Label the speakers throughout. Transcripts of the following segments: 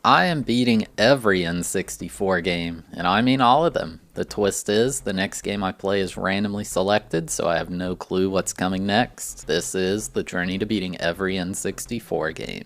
Speaker 1: I am beating every N64 game, and I mean all of them. The twist is, the next game I play is randomly selected, so I have no clue what's coming next. This is the journey to beating every N64 game.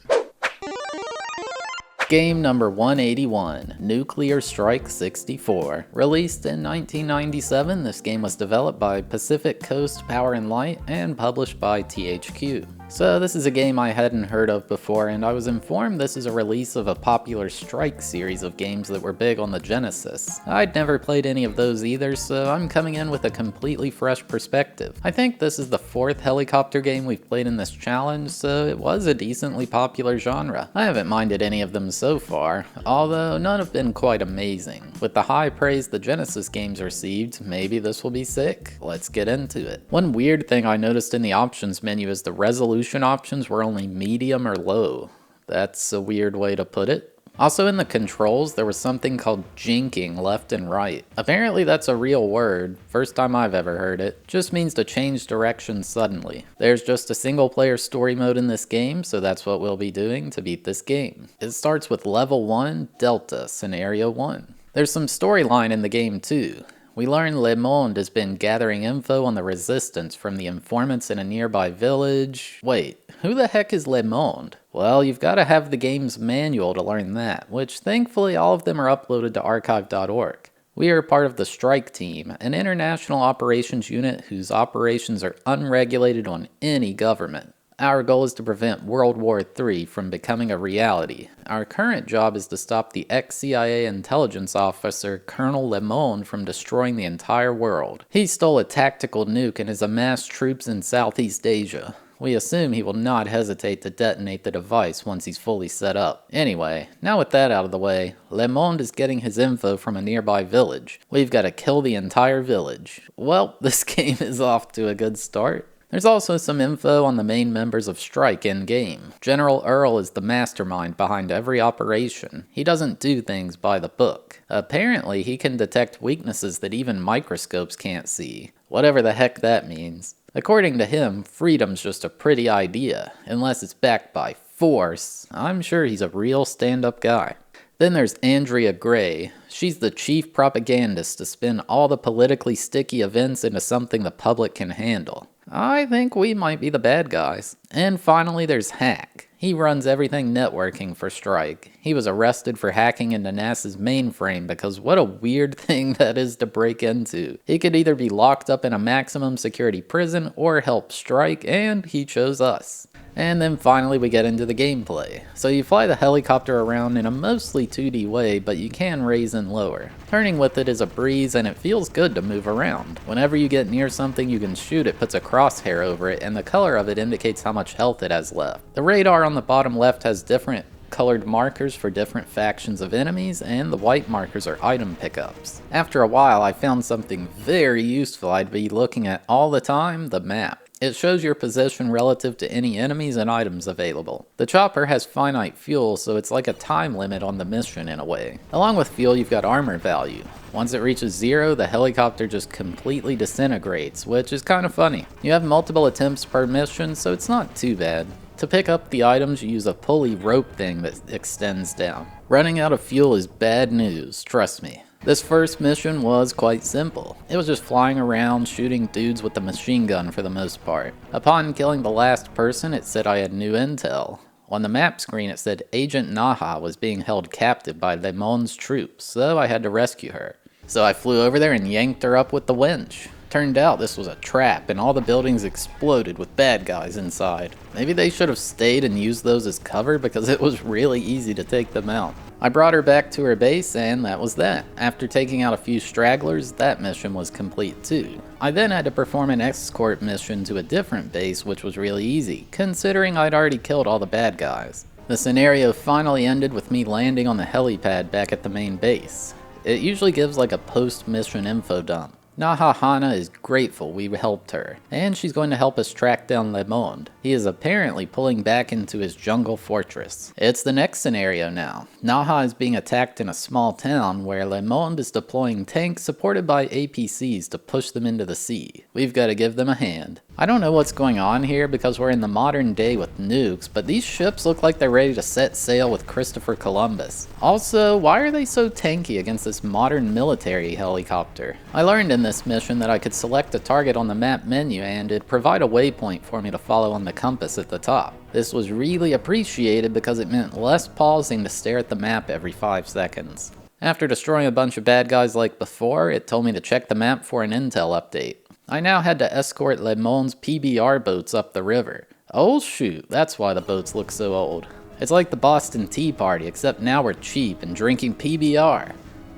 Speaker 1: Game number 181, Nuclear Strike 64. Released in 1997, this game was developed by Pacific Coast Power and Light and published by THQ. So this is a game I hadn't heard of before, and I was informed this is a release of a popular Strike series of games that were big on the Genesis. I'd never played any of those either, so I'm coming in with a completely fresh perspective. I think this is the fourth helicopter game we've played in this challenge, so it was a decently popular genre. I haven't minded any of them so far, although none have been quite amazing. With the high praise the Genesis games received, maybe this will be sick. Let's get into it. One weird thing I noticed in the options menu is the resolution options were only medium or low. That's a weird way to put it. Also in the controls, there was something called jinking left and right. Apparently that's a real word, first time I've ever heard it. Just means to change direction suddenly. There's just a single player story mode in this game, so that's what we'll be doing to beat this game. It starts with level 1, Delta, Scenario 1. There's some storyline in the game too. We learn Le Monde has been gathering info on the resistance from the informants in a nearby village. Wait, who the heck is Le Monde? Well, you've got to have the game's manual to learn that, which thankfully all of them are uploaded to archive.org. We are part of the Strike Team, an international operations unit whose operations are unregulated on any government. Our goal is to prevent World War III from becoming a reality. Our current job is to stop the ex-CIA intelligence officer Colonel Le Monde from destroying the entire world. He stole a tactical nuke and has amassed troops in Southeast Asia. We assume he will not hesitate to detonate the device once he's fully set up. Anyway, now with that out of the way, Le Monde is getting his info from a nearby village. We've got to kill the entire village. Well, this game is off to a good start. There's also some info on the main members of Strike in-game. General Earl is the mastermind behind every operation. He doesn't do things by the book. Apparently, he can detect weaknesses that even microscopes can't see. Whatever the heck that means. According to him, freedom's just a pretty idea, unless it's backed by force. I'm sure he's a real stand-up guy. Then there's Andrea Gray. She's the chief propagandist to spin all the politically sticky events into something the public can handle. I think we might be the bad guys. And finally there's Hack. He runs everything networking for Strike. He was arrested for hacking into NASA's mainframe because what a weird thing that is to break into. He could either be locked up in a maximum security prison or help Strike, and he chose us. And then finally we get into the gameplay. So you fly the helicopter around in a mostly 2D way, but you can raise and lower. Turning with it is a breeze and it feels good to move around. Whenever you get near something you can shoot, it puts a crosshair over it and the color of it indicates how much health it has left. The radar on the bottom left has different colored markers for different factions of enemies, and the white markers are item pickups. After a while I found something very useful I'd be looking at all the time, the map. It shows your position relative to any enemies and items available. The chopper has finite fuel, so it's like a time limit on the mission in a way. Along with fuel, you've got armor value. Once it reaches 0, the helicopter just completely disintegrates, which is kind of funny. You have multiple attempts per mission, so it's not too bad. To pick up the items, you use a pulley rope thing that extends down. Running out of fuel is bad news, trust me. This first mission was quite simple. It was just flying around shooting dudes with a machine gun for the most part. Upon killing the last person, it said I had new intel. On the map screen it said Agent Naha was being held captive by Le Monde's troops, so I had to rescue her. So I flew over there and yanked her up with the winch. Turned out this was a trap and all the buildings exploded with bad guys inside. Maybe they should have stayed and used those as cover because it was really easy to take them out. I brought her back to her base and that was that. After taking out a few stragglers, that mission was complete too. I then had to perform an escort mission to a different base, which was really easy, considering I'd already killed all the bad guys. The scenario finally ended with me landing on the helipad back at the main base. It usually gives like a post-mission info dump. Naha Hana is grateful we helped her, and she's going to help us track down Le Monde. He is apparently pulling back into his jungle fortress. It's the next scenario now. Naha is being attacked in a small town where Le Monde is deploying tanks supported by APCs to push them into the sea. We've got to give them a hand. I don't know what's going on here because we're in the modern day with nukes, but these ships look like they're ready to set sail with Christopher Columbus. Also, why are they so tanky against this modern military helicopter? I learned in this mission that I could select a target on the map menu and it'd provide a waypoint for me to follow on the compass at the top. This was really appreciated because it meant less pausing to stare at the map every 5 seconds. After destroying a bunch of bad guys like before, it told me to check the map for an intel update. I now had to escort Le Monde's PBR boats up the river. Oh shoot, that's why the boats look so old. It's like the Boston Tea Party, except now we're cheap and drinking PBR.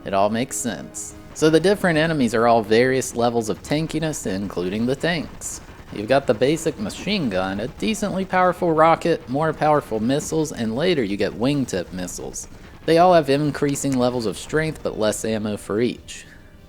Speaker 1: It all makes sense. So the different enemies are all various levels of tankiness, including the tanks. You've got the basic machine gun, a decently powerful rocket, more powerful missiles, and later you get wingtip missiles. They all have increasing levels of strength but less ammo for each.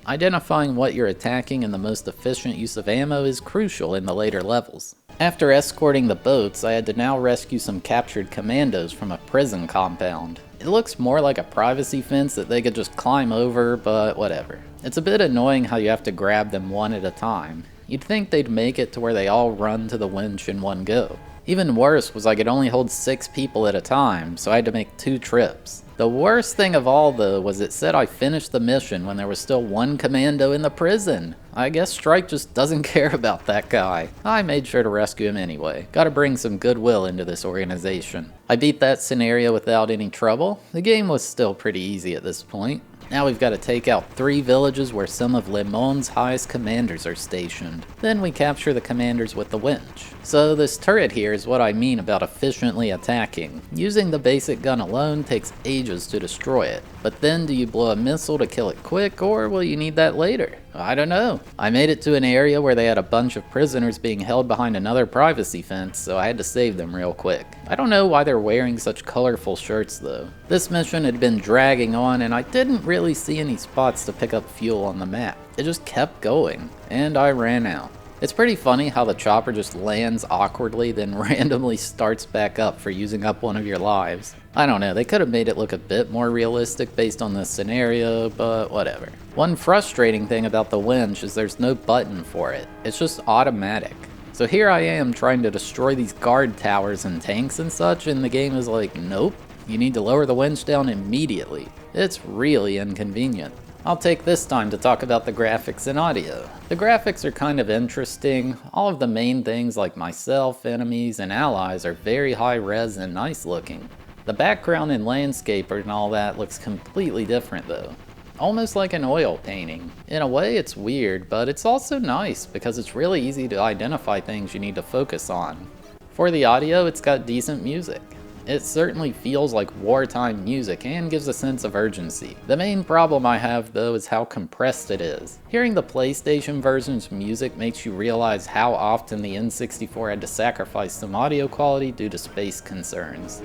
Speaker 1: Identifying what you're attacking and the most efficient use of ammo is crucial in the later levels. After escorting the boats, I had to now rescue some captured commandos from a prison compound. It looks more like a privacy fence that they could just climb over, but whatever. It's a bit annoying how you have to grab them one at a time. You'd think they'd make it to where they all run to the winch in one go. Even worse was I could only hold 6 people at a time, so I had to make 2 trips. The worst thing of all though was it said I finished the mission when there was still 1 commando in the prison. I guess Strike just doesn't care about that guy. I made sure to rescue him anyway. Gotta bring some goodwill into this organization. I beat that scenario without any trouble. The game was still pretty easy at this point. Now we've got to take out 3 villages where some of Le Monde's highest commanders are stationed. Then we capture the commanders with the winch. So this turret here is what I mean about efficiently attacking. Using the basic gun alone takes ages to destroy it. But then do you blow a missile to kill it quick, or will you need that later? I don't know. I made it to an area where they had a bunch of prisoners being held behind another privacy fence, so I had to save them real quick. I don't know why they're wearing such colorful shirts though. This mission had been dragging on and I didn't really see any spots to pick up fuel on the map. It just kept going, and I ran out. It's pretty funny how the chopper just lands awkwardly then randomly starts back up for using up one of your lives. I don't know, they could have made it look a bit more realistic based on this scenario, but whatever. One frustrating thing about the winch is there's no button for it. It's just automatic. So here I am trying to destroy these guard towers and tanks and such, and the game is like, nope, you need to lower the winch down immediately. It's really inconvenient. I'll take this time to talk about the graphics and audio. The graphics are kind of interesting. All of the main things like myself, enemies, and allies are very high res and nice looking. The background and landscape and all that looks completely different though. Almost like an oil painting. In a way it's weird, but it's also nice because it's really easy to identify things you need to focus on. For the audio, it's got decent music. It certainly feels like wartime music and gives a sense of urgency. The main problem I have though is how compressed it is. Hearing the PlayStation version's music makes you realize how often the N64 had to sacrifice some audio quality due to space concerns.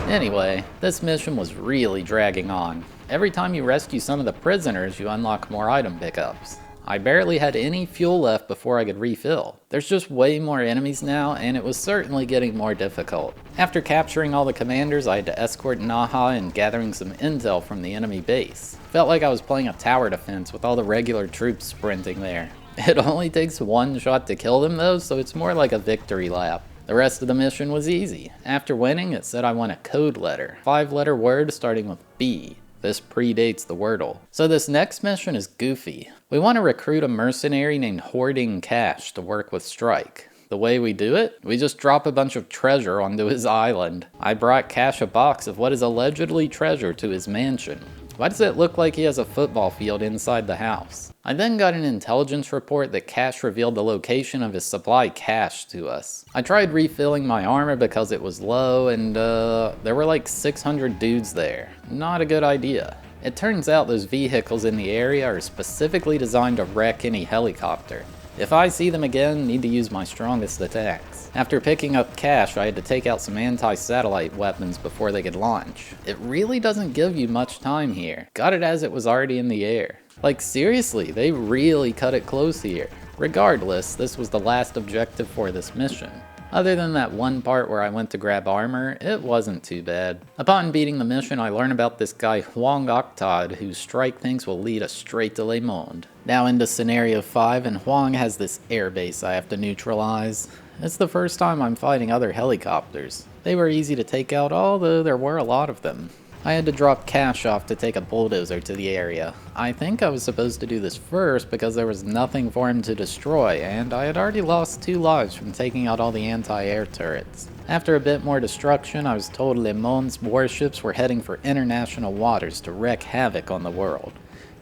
Speaker 1: Anyway, this mission was really dragging on. Every time you rescue some of the prisoners, you unlock more item pickups. I barely had any fuel left before I could refill. There's just way more enemies now, and it was certainly getting more difficult. After capturing all the commanders, I had to escort Naha and gathering some intel from the enemy base. Felt like I was playing a tower defense with all the regular troops sprinting there. It only takes 1 shot to kill them though, so it's more like a victory lap. The rest of the mission was easy. After winning, it said I won a code letter. 5-letter word starting with B. This predates the Wordle. So this next mission is goofy. We want to recruit a mercenary named Hoarding Cash to work with Strike. The way we do it? We just drop a bunch of treasure onto his island. I brought Cash a box of what is allegedly treasure to his mansion. Why does it look like he has a football field inside the house? I then got an intelligence report that Cash revealed the location of his supply cache to us. I tried refilling my armor because it was low and there were like 600 dudes there. Not a good idea. It turns out those vehicles in the area are specifically designed to wreck any helicopter. If I see them again, need to use my strongest attacks. After picking up Cash, I had to take out some anti-satellite weapons before they could launch. It really doesn't give you much time here. Got it as it was already in the air. Like seriously, they really cut it close here. Regardless, this was the last objective for this mission. Other than that one part where I went to grab armor, it wasn't too bad. Upon beating the mission, I learned about this guy Huang Octod, whose strike thinks will lead us straight to Le Monde. Now into scenario 5, and Huang has this airbase I have to neutralize. It's the first time I'm fighting other helicopters. They were easy to take out, although there were a lot of them. I had to drop cash off to take a bulldozer to the area. I think I was supposed to do this first because there was nothing for him to destroy, and I had already lost 2 lives from taking out all the anti-air turrets. After a bit more destruction, I was told Le Monde's warships were heading for international waters to wreak havoc on the world.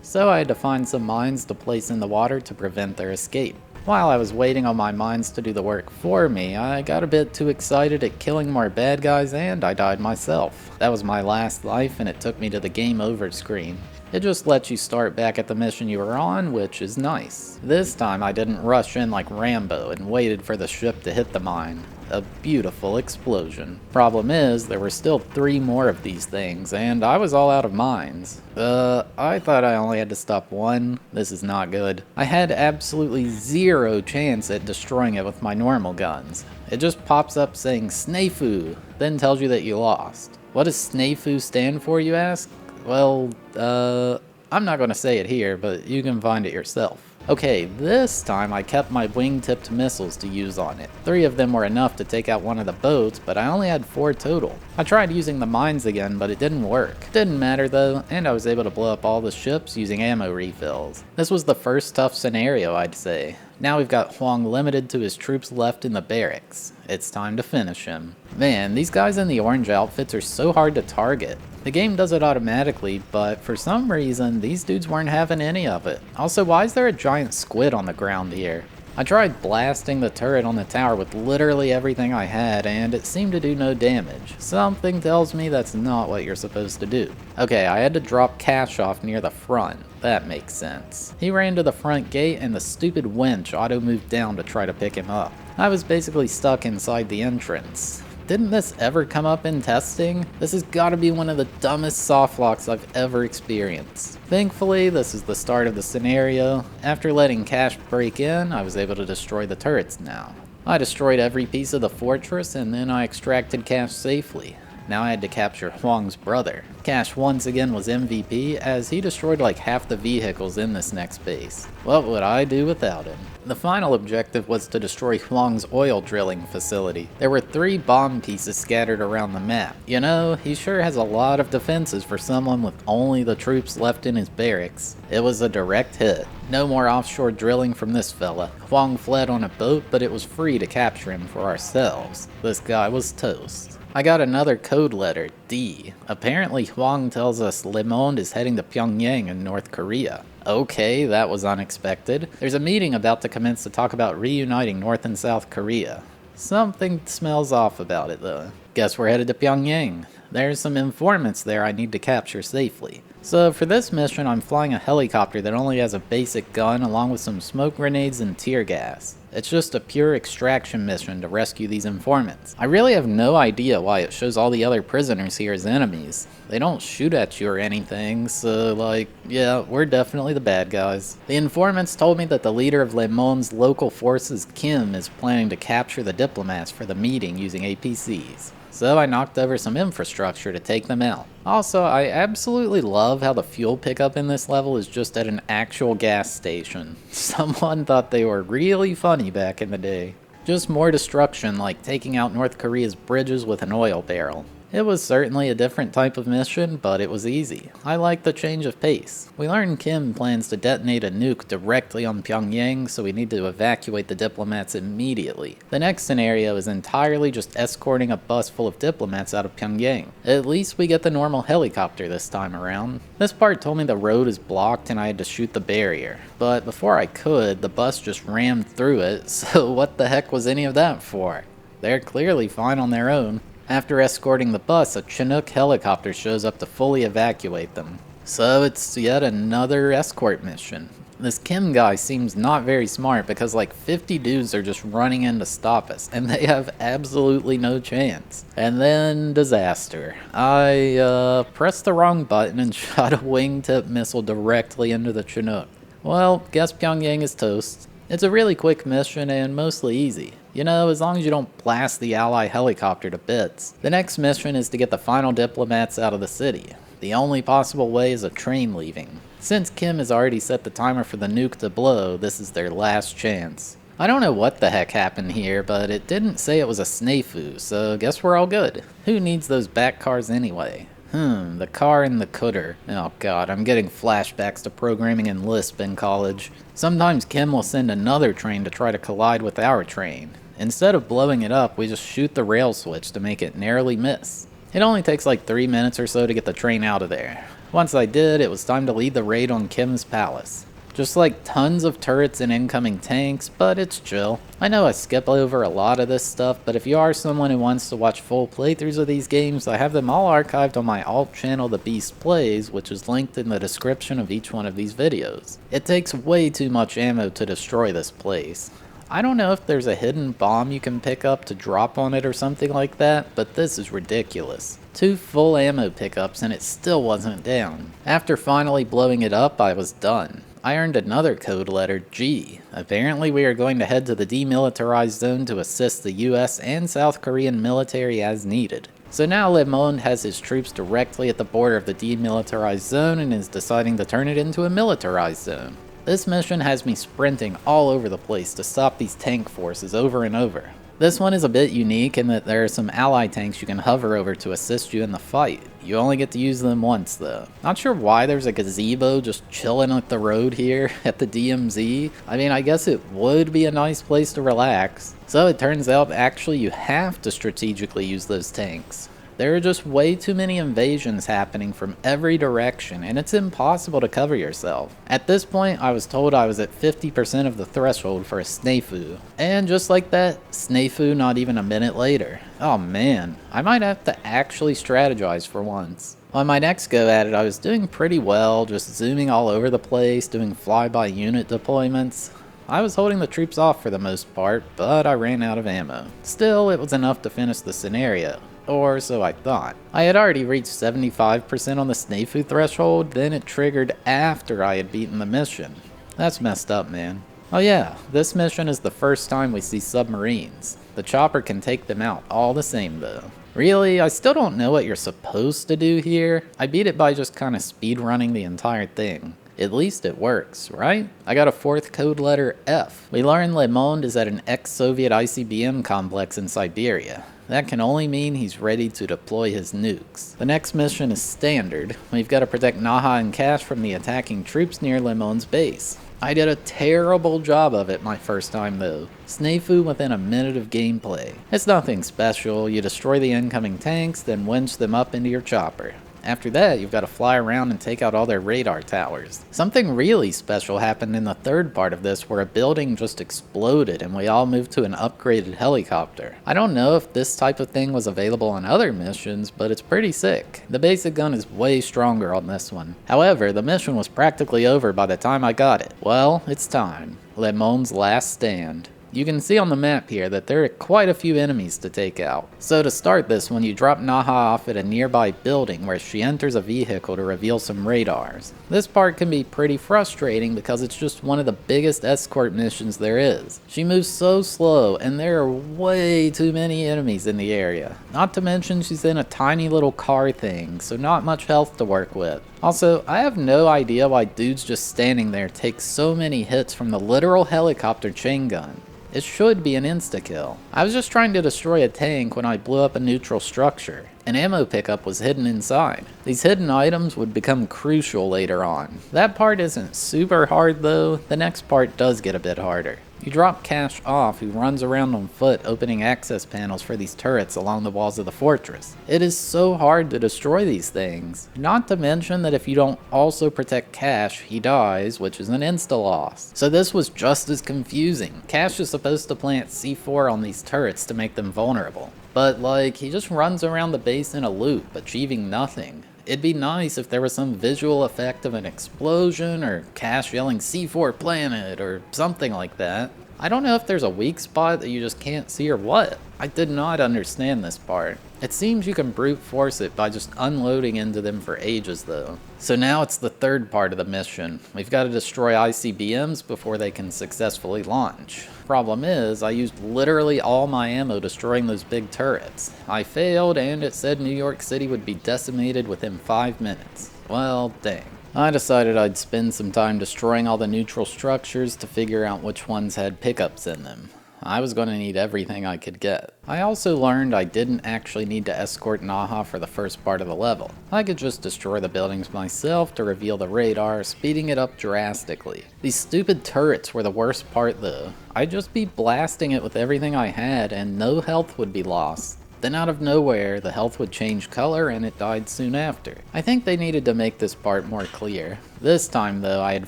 Speaker 1: So I had to find some mines to place in the water to prevent their escape. While I was waiting on my mines to do the work for me, I got a bit too excited at killing more bad guys and I died myself. That was my last life and it took me to the game over screen. It just lets you start back at the mission you were on, which is nice. This time I didn't rush in like Rambo and waited for the ship to hit the mine. A beautiful explosion. Problem is, there were still 3 more of these things, and I was all out of mines. I thought I only had to stop 1. This is not good. I had absolutely 0 chance at destroying it with my normal guns. It just pops up saying Snafu, then tells you that you lost. What does Snafu stand for, you ask? Well, I'm not gonna say it here, but you can find it yourself. Okay, this time I kept my wing-tipped missiles to use on it. 3 of them were enough to take out one of the boats, but I only had 4 total. I tried using the mines again, but it didn't work. Didn't matter though, and I was able to blow up all the ships using ammo refills. This was the first tough scenario, I'd say. Now we've got Huang limited to his troops left in the barracks. It's time to finish him. Man, these guys in the orange outfits are so hard to target. The game does it automatically, but for some reason, these dudes weren't having any of it. Also, why is there a giant squid on the ground here? I tried blasting the turret on the tower with literally everything I had, and it seemed to do no damage. Something tells me that's not what you're supposed to do. Okay, I had to drop cash off near the front. That makes sense. He ran to the front gate, and the stupid winch auto-moved down to try to pick him up. I was basically stuck inside the entrance. Didn't this ever come up in testing? This has got to be one of the dumbest softlocks I've ever experienced. Thankfully, this is the start of the scenario. After letting cash break in, I was able to destroy the turrets now. I destroyed every piece of the fortress and then I extracted cash safely. Now I had to capture Huang's brother. Cash once again was MVP as he destroyed like half the vehicles in this next base. What would I do without him? The final objective was to destroy Huang's oil drilling facility. There were 3 bomb pieces scattered around the map. You know, he sure has a lot of defenses for someone with only the troops left in his barracks. It was a direct hit. No more offshore drilling from this fella. Huang fled on a boat, but it was free to capture him for ourselves. This guy was toast. I got another code letter, D. Apparently Huang tells us Le Monde is heading to Pyongyang in North Korea. Okay, that was unexpected. There's a meeting about to commence to talk about reuniting North and South Korea. Something smells off about it though. Guess we're headed to Pyongyang. There's some informants there I need to capture safely. So for this mission I'm flying a helicopter that only has a basic gun along with some smoke grenades and tear gas. It's just a pure extraction mission to rescue these informants. I really have no idea why it shows all the other prisoners here as enemies. They don't shoot at you or anything, so like, yeah, we're definitely the bad guys. The informants told me that the leader of Le Monde's local forces, Kim, is planning to capture the diplomats for the meeting using APCs. So I knocked over some infrastructure to take them out. Also, I absolutely love how the fuel pickup in this level is just at an actual gas station. Someone thought they were really funny back in the day. Just more destruction like taking out North Korea's bridges with an oil barrel. It was certainly a different type of mission, but it was easy. I liked the change of pace. We learned Kim plans to detonate a nuke directly on Pyongyang, so we need to evacuate the diplomats immediately. The next scenario is entirely just escorting a bus full of diplomats out of Pyongyang. At least we get the normal helicopter this time around. This part told me the road is blocked and I had to shoot the barrier. But before I could, the bus just rammed through it, so what the heck was any of that for? They're clearly fine on their own. After escorting the bus, a Chinook helicopter shows up to fully evacuate them. So it's yet another escort mission. This Kim guy seems not very smart because like 50 dudes are just running in to stop us, and they have absolutely no chance. And then disaster. I pressed the wrong button and shot a wingtip missile directly into the Chinook. Well, guess Pyongyang is toast. It's a really quick mission and mostly easy. You know, as long as you don't blast the ally helicopter to bits. The next mission is to get the final diplomats out of the city. The only possible way is a train leaving. Since Kim has already set the timer for the nuke to blow, this is their last chance. I don't know what the heck happened here, but it didn't say it was a snafu, so guess we're all good. Who needs those back cars anyway? The car and the cutter. Oh god, I'm getting flashbacks to programming in Lisp in college. Sometimes Kim will send another train to try to collide with our train. Instead of blowing it up, we just shoot the rail switch to make it narrowly miss. It only takes like 3 minutes or so to get the train out of there. Once I did, it was time to lead the raid on Kim's palace. Just like tons of turrets and incoming tanks, but it's chill. I know I skip over a lot of this stuff, but if you are someone who wants to watch full playthroughs of these games, I have them all archived on my alt channel Thabeast Plays, which is linked in the description of each one of these videos. It takes way too much ammo to destroy this place. I don't know if there's a hidden bomb you can pick up to drop on it or something like that, but this is ridiculous. 2 full ammo pickups and it still wasn't down. After finally blowing it up, I was done. I earned another code letter, G. Apparently we are going to head to the demilitarized zone to assist the US and South Korean military as needed. So now Le Monde has his troops directly at the border of the demilitarized zone and is deciding to turn it into a militarized zone. This mission has me sprinting all over the place to stop these tank forces over and over. This one is a bit unique in that there are some ally tanks you can hover over to assist you in the fight. You only get to use them once though. Not sure why there's a gazebo just chilling at the road here at the DMZ. I mean, I guess it would be a nice place to relax. So it turns out actually you have to strategically use those tanks. There are just way too many invasions happening from every direction, and it's impossible to cover yourself. At this point, I was told I was at 50% of the threshold for a snafu. And just like that, snafu not even a minute later. Oh man, I might have to actually strategize for once. On my next go at it, I was doing pretty well, just zooming all over the place, doing flyby unit deployments. I was holding the troops off for the most part, but I ran out of ammo. Still, it was enough to finish the scenario. Or so I thought. I had already reached 75% on the snafu threshold, then it triggered after I had beaten the mission. That's messed up, man. Oh yeah, this mission is the first time we see submarines. The chopper can take them out all the same though. Really, I still don't know what you're supposed to do here. I beat it by just kinda speedrunning the entire thing. At least it works, right? I got a 4th code letter, F. We learn Le Monde is at an ex-Soviet ICBM complex in Siberia. That can only mean he's ready to deploy his nukes. The next mission is standard. We've got to protect Naha and Cash from the attacking troops near Le Monde's base. I did a terrible job of it my first time though. Snafu within a minute of gameplay. It's nothing special, you destroy the incoming tanks, then winch them up into your chopper. After that, you've got to fly around and take out all their radar towers. Something really special happened in the third part of this where a building just exploded and we all moved to an upgraded helicopter. I don't know if this type of thing was available on other missions, but it's pretty sick. The basic gun is way stronger on this one. However, the mission was practically over by the time I got it. Well, it's time. Le Monde's last stand. You can see on the map here that there are quite a few enemies to take out. So to start this one, you drop Naha off at a nearby building where she enters a vehicle to reveal some radars. This part can be pretty frustrating because it's just one of the biggest escort missions there is. She moves so slow and there are way too many enemies in the area. Not to mention she's in a tiny little car thing, so not much health to work with. Also, I have no idea why dudes just standing there take so many hits from the literal helicopter chain gun. It should be an insta-kill. I was just trying to destroy a tank when I blew up a neutral structure. An ammo pickup was hidden inside. These hidden items would become crucial later on. That part isn't super hard though, the next part does get a bit harder. You drop Cash off, who runs around on foot opening access panels for these turrets along the walls of the fortress. It is so hard to destroy these things. Not to mention that if you don't also protect Cash, he dies, which is an insta-loss. So this was just as confusing. Cash is supposed to plant C4 on these turrets to make them vulnerable. But like, he just runs around the base in a loop, achieving nothing. It'd be nice if there was some visual effect of an explosion or Cash yelling C4 planet or something like that. I don't know if there's a weak spot that you just can't see or what. I did not understand this part. It seems you can brute force it by just unloading into them for ages though. So now it's the third part of the mission. We've got to destroy ICBMs before they can successfully launch. Problem is, I used literally all my ammo destroying those big turrets. I failed and it said New York City would be decimated within 5 minutes. Well, dang. I decided I'd spend some time destroying all the neutral structures to figure out which ones had pickups in them. I was going to need everything I could get. I also learned I didn't actually need to escort Naha for the first part of the level. I could just destroy the buildings myself to reveal the radar, speeding it up drastically. These stupid turrets were the worst part though. I'd just be blasting it with everything I had and no health would be lost. Then out of nowhere, the health would change color and it died soon after. I think they needed to make this part more clear. This time though, I had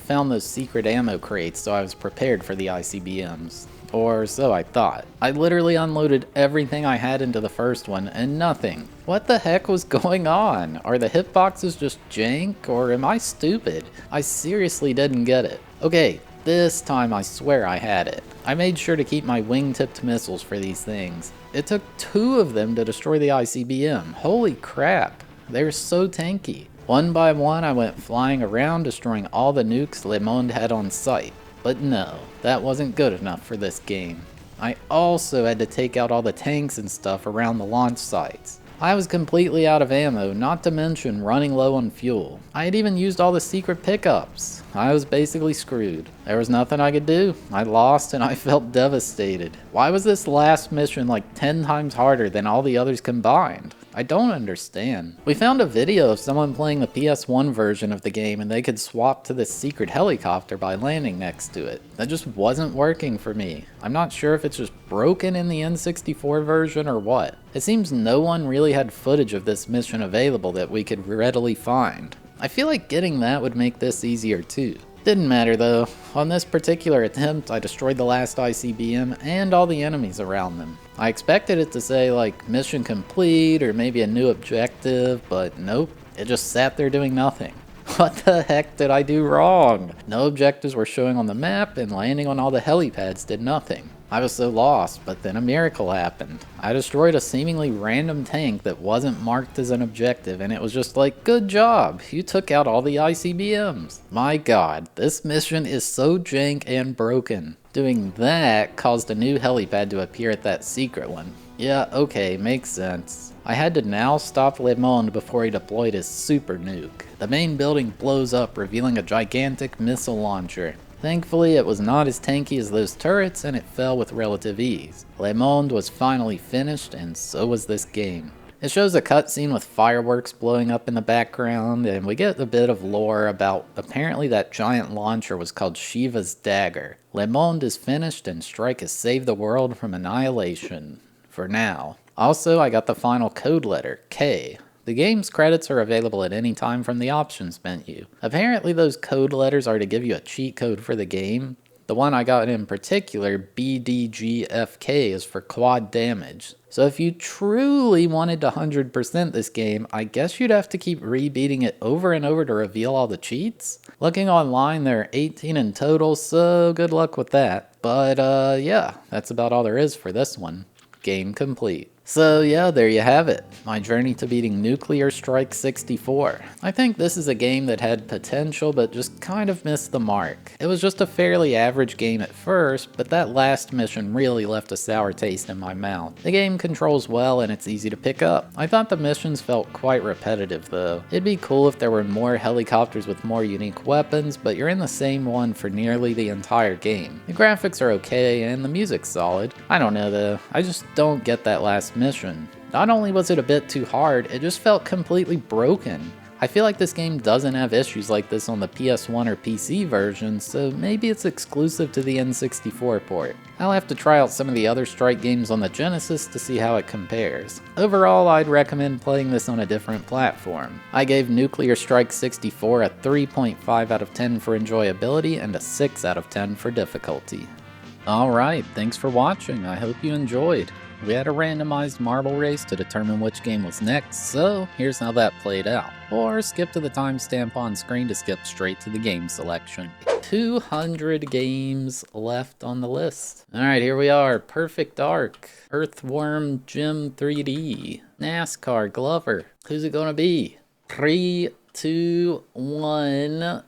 Speaker 1: found those secret ammo crates, so I was prepared for the ICBMs. Or so I thought. I literally unloaded everything I had into the first one and nothing. What the heck was going on? Are the hitboxes just jank or am I stupid? I seriously didn't get it. Okay, this time I swear I had it. I made sure to keep my wing-tipped missiles for these things. It took 2 of them to destroy the ICBM. Holy crap, they're so tanky. One by one I went flying around destroying all the nukes Le Monde had on site. But no, that wasn't good enough for this game. I also had to take out all the tanks and stuff around the launch sites. I was completely out of ammo, not to mention running low on fuel. I had even used all the secret pickups. I was basically screwed. There was nothing I could do. I lost and I felt devastated. Why was this last mission like 10 times harder than all the others combined? I don't understand. We found a video of someone playing the PS1 version of the game and they could swap to this secret helicopter by landing next to it. That just wasn't working for me. I'm not sure if it's just broken in the N64 version or what. It seems no one really had footage of this mission available that we could readily find. I feel like getting that would make this easier too. Didn't matter though. On this particular attempt, I destroyed the last ICBM and all the enemies around them. I expected it to say like mission complete or maybe a new objective, but nope, it just sat there doing nothing. What the heck did I do wrong? No objectives were showing on the map and landing on all the helipads did nothing. I was so lost, but then a miracle happened. I destroyed a seemingly random tank that wasn't marked as an objective and it was just like, good job, you took out all the ICBMs. My god, this mission is so jank and broken. Doing that caused a new helipad to appear at that secret one. Yeah, okay, makes sense. I had to now stop Le Monde before he deployed his super nuke. The main building blows up, revealing a gigantic missile launcher. Thankfully, it was not as tanky as those turrets and it fell with relative ease. Le Monde was finally finished and so was this game. It shows a cutscene with fireworks blowing up in the background and we get a bit of lore about apparently that giant launcher was called Shiva's Dagger. Le Monde is finished and Strike has saved the world from annihilation. For now. Also, I got the final code letter, K. The game's credits are available at any time from the options menu. Apparently those code letters are to give you a cheat code for the game. The one I got in particular, BDGFK, is for quad damage. So if you truly wanted to 100% this game, I guess you'd have to keep rebeating it over and over to reveal all the cheats. Looking online, there are 18 in total, so good luck with that. But yeah, that's about all there is for this one. Game complete. So yeah, there you have it. My journey to beating Nuclear Strike 64. I think this is a game that had potential but just kind of missed the mark. It was just a fairly average game at first, but that last mission really left a sour taste in my mouth. The game controls well and it's easy to pick up. I thought the missions felt quite repetitive though. It'd be cool if there were more helicopters with more unique weapons, but you're in the same one for nearly the entire game. The graphics are okay and the music's solid. I don't know though, I just don't get that last mission. Not only was it a bit too hard, it just felt completely broken. I feel like this game doesn't have issues like this on the PS1 or PC version, so maybe it's exclusive to the N64 port. I'll have to try out some of the other Strike games on the Genesis to see how it compares. Overall, I'd recommend playing this on a different platform. I gave Nuclear Strike 64 a 3.5 out of 10 for enjoyability and a 6 out of 10 for difficulty. Alright, thanks for watching, I hope you enjoyed. We had a randomized marble race to determine which game was next, so here's how that played out. Or skip to the timestamp on screen to skip straight to the game selection. 200 games left on the list. Alright, here we are. Perfect Dark, Earthworm Jim 3D, NASCAR Glover. Who's it gonna be? 3, 2, 1,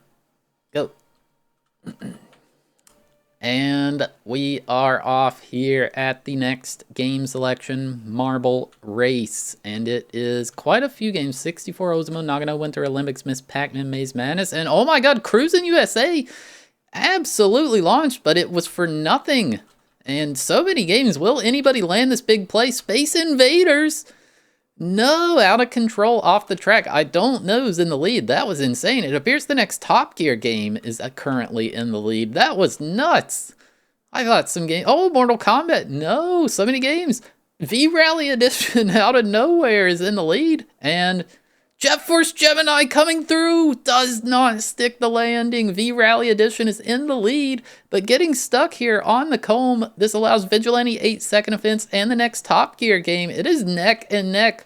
Speaker 1: go. And we are off here at the next game selection, Marble Race. And it is quite a few games. 64, Osmo, Nagano, Winter Olympics, Miss Pac-Man, Maze Madness. And oh my god, Cruisin' USA absolutely launched, but it was for nothing. And so many games. Will anybody land this big play? Space Invaders? No, out of control, off the track. I don't know who's in the lead. That was insane. It appears the next Top Gear game is currently in the lead. That was nuts. I thought some game. Oh, Mortal Kombat. No, so many games. V-Rally Edition out of nowhere is in the lead. And Jet Force Gemini coming through does not stick the landing. V-Rally Edition is in the lead, but getting stuck here on the comb. This allows Vigilante 8-second offense and the next Top Gear game. It is neck and neck.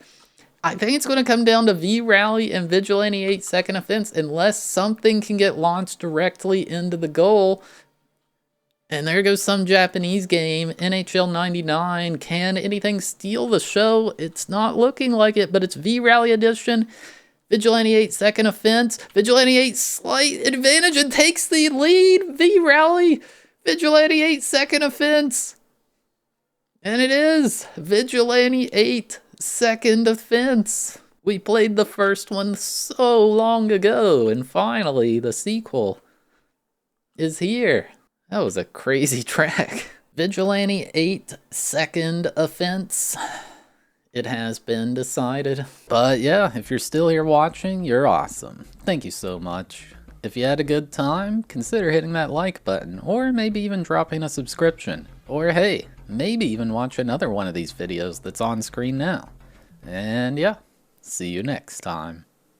Speaker 1: I think it's going to come down to V-Rally and Vigilante 8-second offense unless something can get launched directly into the goal. And there goes some Japanese game, NHL 99. Can anything steal the show? It's not looking like it, but it's V-Rally Edition. Vigilante 8-second offense. Vigilante 8 slight advantage and takes the lead. V-Rally. Vigilante 8-second offense. And it is Vigilante 8-second offense. We played the first one so long ago, and finally the sequel is here. That was a crazy track. Vigilante 8-second offense. It has been decided. But yeah, if you're still here watching, you're awesome. Thank you so much. If you had a good time, consider hitting that like button, or maybe even dropping a subscription. Or hey, maybe even watch another one of these videos that's on screen now. And yeah, see you next time.